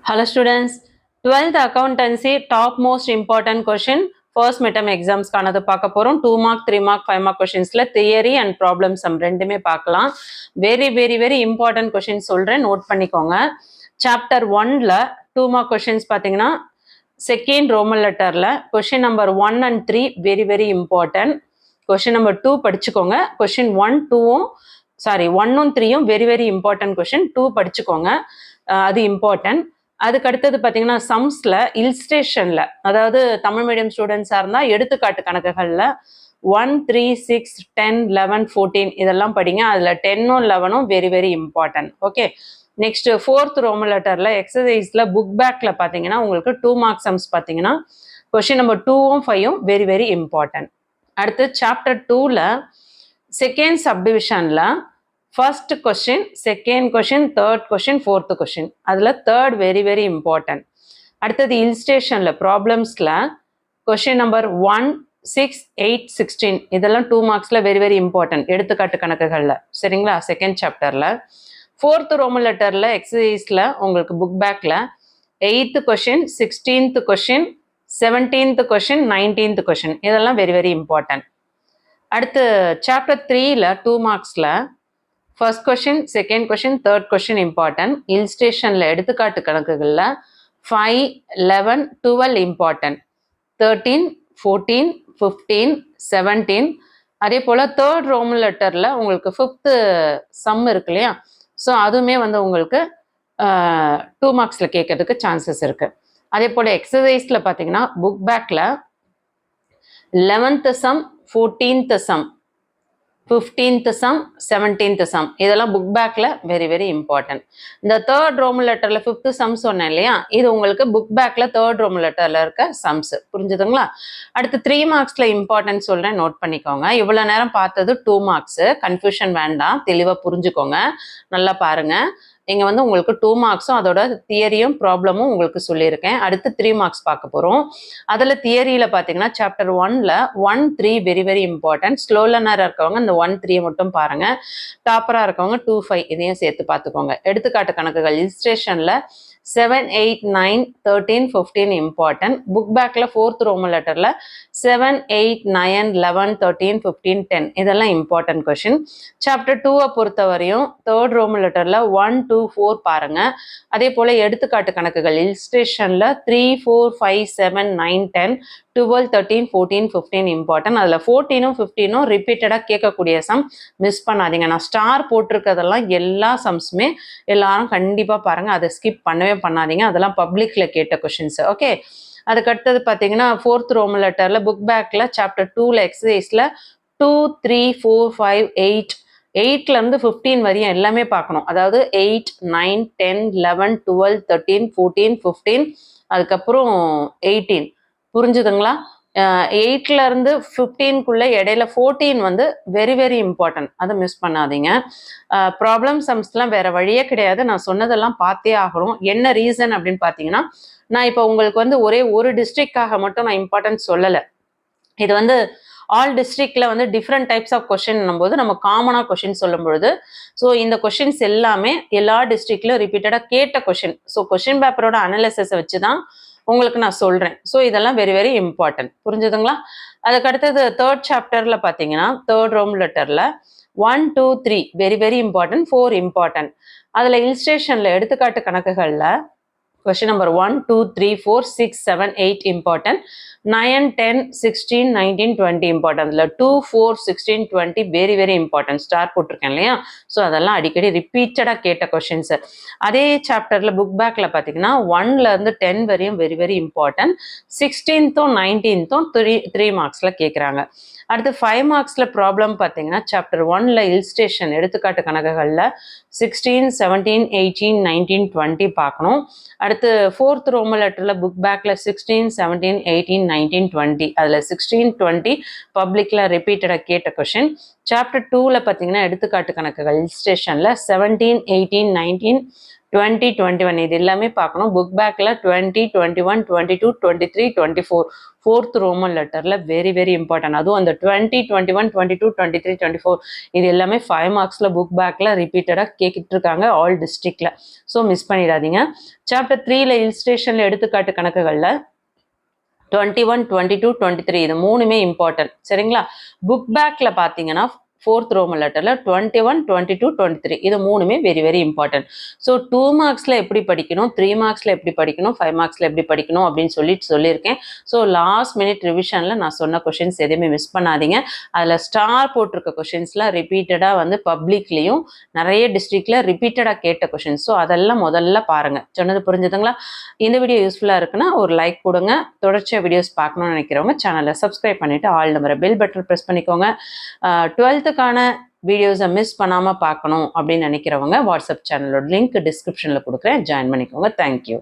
Hello students, 12th accountancy top most important question first midterm exams கானது பார்க்க போறோம். 2 mark 3 mark 5 mark questionsல theory and problem sum ரெண்டுமே பார்க்கலாம். very important questions சொல்றேன், note பண்ணிக்கோங்க. chapter 1ல 2 mark questions பார்த்தீங்கன்னா second roman letterல question number 1 and 3 very important. question number 2 படிச்சுக்கோங்க. question 1 2ம் sorry 1ம் 3ம் very important question. 2 படிச்சுக்கோங்க, அது important. அதுக்கு அடுத்தது பார்த்தீங்கன்னா சம்ஸ்ல இல்ஸ்ட்ரேஷன்ல, அதாவது தமிழ் மீடியம் ஸ்டூடெண்ட்ஸாக இருந்தால் எடுத்துக்காட்டு கணக்குகளில் 1 3 6 10 11 14 இதெல்லாம் படிங்க. அதில் 10ம் 11ம் very important. Okay, next fourth Roman லெட்டரில் எக்ஸசைஸில் புக் பேக்கில் பார்த்தீங்கன்னா உங்களுக்கு 2 மார்க் சம்ஸ் பார்த்தீங்கன்னா கொஸ்டின் நம்பர் 2ம் 5ம் வெரி இம்பார்ட்டன்ட். அடுத்து சாப்டர் 2ல செகண்ட் சப்டிவிஷனில் first question, second question, third question, fourth question. அதில் third very important. அடுத்தது illustration problemsல question number 1, 6, 8, 16 இதெல்லாம் 2 marksல very important. எடுத்துக்காட்டு கணக்குகளில், சரிங்களா? செகண்ட் சாப்டரில். ஃபோர்த் ரோமன் லெட்டரில் எக்ஸசைஸில் உங்களுக்கு புக் பேக்கில் 8th question, 16th question, 17th question, 19th question இதெல்லாம் very important. அடுத்து சாப்டர் 3ல 2 marksல first question, second question, third question important. இல்ஸ்ட்ரேஷனில் எடுத்துக்காட்டு கணக்குகளில் 5, 11, 12 இம்பார்ட்டன்ட். 13, 14, 15, 17 அதே போல் தேர்ட் ரோமன் லெட்டரில் உங்களுக்கு ஃபிஃப்த்து சம் இருக்கு இல்லையா, ஸோ அதுவுமே வந்து உங்களுக்கு 2 மார்க்ஸில் கேட்கறதுக்கு சான்சஸ் இருக்குது. அதே போல் எக்ஸசைஸில் பார்த்தீங்கன்னா புக் பேக்கில் 11th sum, 14th sum, 15th sum, 17th sum இதெல்லாம் புக் பேக்கில் வெரி இம்பார்ட்டன்ட். இந்த தேர்ட் ரோமன் லெட்டரில் 5th சம் சொன்னேன் இல்லையா, இது உங்களுக்கு புக் பேக்கில் தேர்ட் ரோமன் லெட்டரில் இருக்க சம்ஸ். புரிஞ்சுதுங்களா? அடுத்து 3 மார்க்ஸில் இம்பார்ட்டன்ட் சொல்கிறேன், நோட் பண்ணிக்கோங்க. இவ்வளோ நேரம் பார்த்தது 2 மார்க்ஸு, கன்ஃபியூஷன் வேண்டாம், தெளிவாக புரிஞ்சுக்கோங்க, நல்லா பாருங்கள். இங்கே வந்து உங்களுக்கு 2 மார்க்ஸும் அதோட தியரியும் ப்ராப்ளமும் உங்களுக்கு சொல்லியிருக்கேன். அடுத்து 3 மார்க்ஸ் பார்க்க போகிறோம். அதில் தியரியில் பார்த்தீங்கன்னா சாப்டர் 1ல் 1, 3 வெரி இம்பார்ட்டன்ட். ஸ்லோ லேர்னராக இருக்கவங்க இந்த 1, 3 மட்டும் பாருங்கள். டாப்பராக இருக்கவங்க 2, 5 இதையும் சேர்த்து பார்த்துக்கோங்க. எடுத்துக்காட்டு கணக்குகள் இல்ஸ்ட்ரேஷனில் 7, 8, 9, 13, 15 இம்பார்ட்டன்ட். புக் பேக்கில் ஃபோர்த் ரோமன் லெட்டரில் 7, 8, 9, 11, 13, 15, 10 இதெல்லாம் இம்பார்ட்டன்ட் கொஷின். சாப்டர் 2வை பொறுத்தவரையும் தேர்ட் ரோமன் லெட்டரில் 1, 2, 4 பாருங்கள். அதே போல் எடுத்துக்காட்டு கணக்குகள் இல்ஸ்ட்ரேஷனில் 3, 4, 5, 7, 9, 10, 12, 13, 14, 15 இம்பார்ட்டன்ட். அதில் 14ம் 15ம் ரிப்பீட்டடாக கேட்கக்கூடிய சம், மிஸ் பண்ணாதீங்க. நான் ஸ்டார் போட்டிருக்கிறதெல்லாம் எல்லா சம்ஸுமே எல்லாரும் கண்டிப்பாக பாருங்கள், அதை ஸ்கிப் பண்ணாதீங்க. அதெல்லாம் பப்ளிக்கில் கேட்ட கொஷின்ஸ். ஓகே, அதுக்கடுத்தது பார்த்தீங்கன்னா ஃபோர்த் ரோமன் லெட்டரில் புக் பேக்கில் சாப்டர் 2ல எக்ஸசைஸில் 2, 3, 4, 5, 8 8லேருந்து 15 வரையும் எல்லாமே பார்க்கணும். அதாவது 8, 9, 10, 11, 12, 13, 14, 15 அதுக்கப்புறம் 18. புரிஞ்சுதுங்களா? 8லேருந்து 15க்குள்ளே இடையில 14 வந்து வெரி இம்பார்ட்டன்ட், அதை மிஸ் பண்ணாதீங்க. ப்ராப்ளம் சம்ஸ்லாம் வேறு வழியே கிடையாது, நான் சொன்னதெல்லாம் பார்த்தே ஆகணும். என்ன ரீசன் அப்படின்னு பார்த்தீங்கன்னா, நான் இப்போ உங்களுக்கு வந்து ஒரே ஒரு டிஸ்ட்ரிக்டாக மட்டும் நான் இம்பார்ட்டன்ஸ் சொல்லலை. இது வந்து ஆல் டிஸ்ட்ரிக்டில் வந்து டிஃப்ரெண்ட் டைப்ஸ் ஆஃப் கொஷின் போது நம்ம காமனாக கொஷின் சொல்லும் பொழுது, ஸோ இந்த கொஷின்ஸ் எல்லாமே எல்லா டிஸ்ட்ரிக்ட்லையும் ரிப்பீட்டடாக கேட்ட கொஷின். ஸோ கொஷின் பேப்பரோட அனலிசிஸை வச்சு தான் உங்களுக்கு நான் சொல்கிறேன். ஸோ இதெல்லாம் வெரி இம்பார்ட்டன்ட். புரிஞ்சுதுங்களா? அதுக்கு அடுத்தது தேர்ட் சாப்டரில் பார்த்தீங்கன்னா தேர்ட் ரோமன் லெட்டரில் 1, 2, 3 வெரி இம்பார்ட்டன்ட், 4 இம்பார்ட்டன்ட். அதில் இல்ஸ்ட்ரேஷனில் எடுத்துக்காட்டு கணக்குகளில் கொஸ்டின் நம்பர் 1, 2, 3, 4, 6, 7, 8 இம்பார்ட்டன்ட். 9, 10, 16, 19, 20 இம்பார்ட்டன்ட். அதில் 2, 4, 16, 20 வெரி இம்பார்ட்டன்ட். ஸ்டார் போட்டிருக்கேன் இல்லையா, ஸோ அதெல்லாம் அடிக்கடி ரிப்பீட்டடாக கேட்ட கொஷின்ஸு. அதே சாப்டரில் புக் பேக்கில் பார்த்தீங்கன்னா 1லேருந்து 10 வரையும் வெரி இம்பார்ட்டன்ட். 16th 19th 3 மார்க்ஸில் கேட்குறாங்க. அடுத்து 5 மார்க்ஸில் ப்ராப்ளம் பார்த்தீங்கன்னா சாப்டர் 1ல் இல்ஸ்ட்ரேஷன் எடுத்துக்காட்டு கணக்குகளில் 16, 17, 18, 19, 20 பார்க்கணும். அடுத்து ஃபோர்த் ரோமன் லெட்டரில் புக் பேக்கில் 16, 17, 18, 19, 20 அதில் 16, 20 பப்ளிக்கில் ரிப்பீட்டடாக கேட்ட கொஷின். சாப்டர் 2ல் பார்த்தீங்கன்னா எடுத்துக்காட்டு கணக்குகள் இல்ஸ்ட்ரேஷனில் 17, 18, 19, 2021 இது எல்லாமே பார்க்கணும். புக் பேக்கில் 20, 21, 22, 23, 24 4th ரோமன் லெட்டரில் வெரி வெரி இம்பார்ட்டன்ட். அதுவும் அந்த 20, 21, 22, 23, 24 இது எல்லாமே 5 மார்க்ஸில் புக் பேக்கில் ரிப்பீட்டடாக கேட்டுட்டு இருக்காங்க ஆல் டிஸ்ட்ரிக்டில். ஸோ மிஸ் பண்ணிடாதீங்க. சாப்டர் 3ல இல்ஸ்ட்ரேஷனில் எடுத்துக்காட்டு கணக்குகளில் 21, 22, 23 இது மூணுமே இம்பார்ட்டன்ட். சரிங்களா? புக் பேக்கில் பார்த்தீங்கன்னா 4th ரோமன் லெட்டரில் 21, 22, 23 இது மூணுமே வெரி வெரி இம்பார்ட்டன்ட். ஸோ 2 மார்க்ஸில் எப்படி படிக்கணும், 3 மார்க்ஸில் எப்படி படிக்கணும், 5 மார்க்ஸில் எப்படி படிக்கணும் அப்படின்னு சொல்லியிருக்கேன். ஸோ லாஸ்ட் மினிட் ரிவிஷனில் நான் சொன்ன கொஷின்ஸ் எதுவுமே மிஸ் பண்ணாதீங்க. அதில் ஸ்டார் போட்டிருக்க கொஷின்ஸில் ரிப்பீட்டடாக வந்து பப்ளிக்லேயும் நிறைய டிஸ்ட்ரிக்டில் ரிப்பீட்டடாக கேட்ட கொஷின்ஸ். ஸோ அதெல்லாம் முதல்ல பாருங்கள். சொன்னது புரிஞ்சுதுங்களா? இந்த வீடியோ யூஸ்ஃபுல்லாக இருக்குன்னா ஒரு லைக் கொடுங்க. தொடர்ச்சியாக வீடியோஸ் பார்க்கணும்னு நினைக்கிறவங்க சேனலை சப்ஸ்கிரைப் பண்ணிவிட்டு ஆல் நம்பரை பெல் பட்டன் ப்ரெஸ் பண்ணிக்கோங்க. 12th வீடியோஸை மிஸ் பண்ணாமல் பார்க்கணும் அப்படின்னு நினைக்கிறவங்க வாட்ஸ்அப் சேனலோட லிங்க் டிஸ்கிரிப்ஷனில் கொடுக்குறேன், ஜாயின் பண்ணிக்கோங்க. தேங்க்யூ.